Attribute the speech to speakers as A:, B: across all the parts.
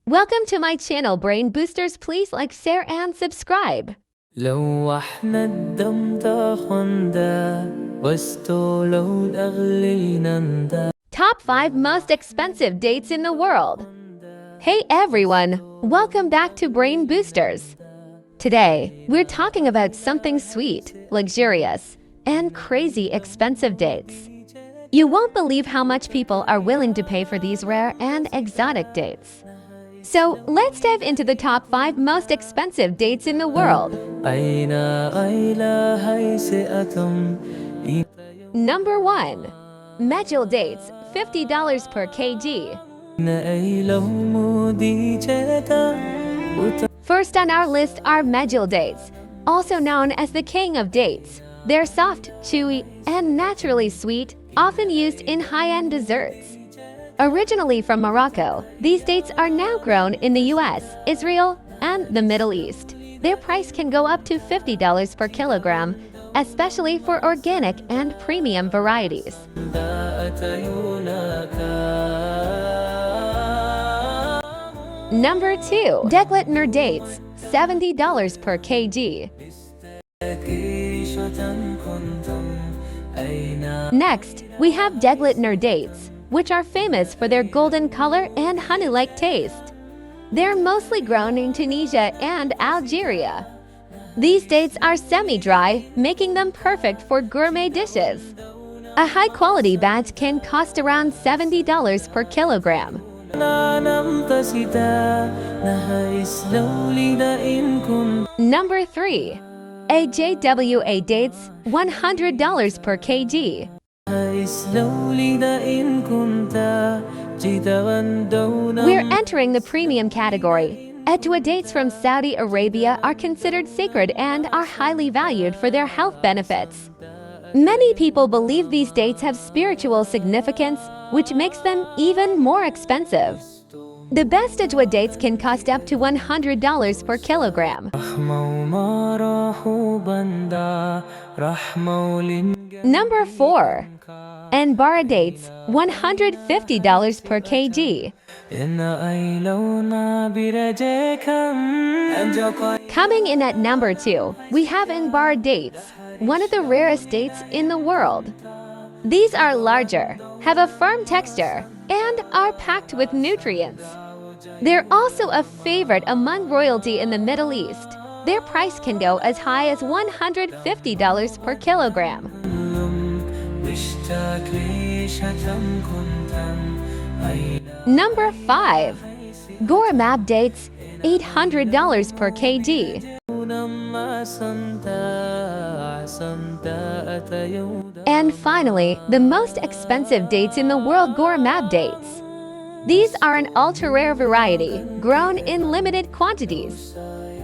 A: Welcome to my channel, Brain Boosters. Please like, share, and subscribe.
B: لوحنا الدم تاخندا واستولوا الأغلينا.
A: Top 5 most expensive dates in the world. Hey everyone, welcome back to Brain Boosters. Today, we're talking about something sweet, luxurious, and crazy expensive dates. You won't believe how much people are willing to pay for these rare and exotic dates. So, let's dive into the top 5 most expensive dates in the world. Number 1. Medjool dates, $50 per kg. First on our list are Medjool dates, also known as the king of dates. They're soft, chewy, and naturally sweet, often used in high-end desserts. Originally from Morocco, these dates are now grown in the US, Israel, and the Middle East. Their price can go up to $50 per kilogram, especially for organic and premium varieties. Number 2. Degletner dates, $70 per kg. Next, we have Degletner dates, which are famous for their golden color and honey-like taste. They're mostly grown in Tunisia and Algeria. These dates are semi-dry, making them perfect for gourmet dishes. A high-quality batch can cost around $70 per kilogram. Number 3. AJWA dates, $100 per kg. We're entering the premium category. Ajwa dates from Saudi Arabia are considered sacred and are highly valued for their health benefits. Many people believe these dates have spiritual significance, which makes them even more expensive. The best Ajwa dates can cost up to $100 per kilogram. Number 4. Anbara dates, $150 per kg. Coming in at number 2, we have Anbara dates, one of the rarest dates in the world. These are larger, have a firm texture, and are packed with nutrients. They're also a favorite among royalty in the Middle East. Their price can go as high as $150 per kilogram. Number 5. Gourmab dates, $800 per kg. And finally, the most expensive dates in the world, Gourmab dates. These are an ultra-rare variety, grown in limited quantities.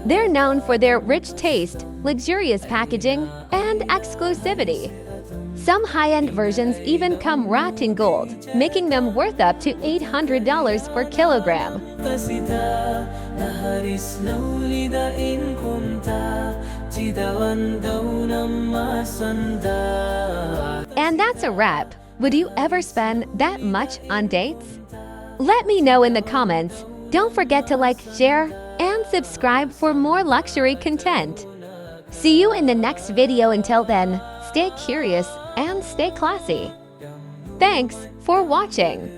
A: They're known for their rich taste, luxurious packaging, and exclusivity. Some high-end versions even come wrapped in gold, making them worth up to $800 per kilogram. And that's a wrap. Would you ever spend that much on dates? Let me know in the comments. Don't forget to like, share, and subscribe for more luxury content. See you in the next video. Until then, stay curious and stay classy. Thanks for watching.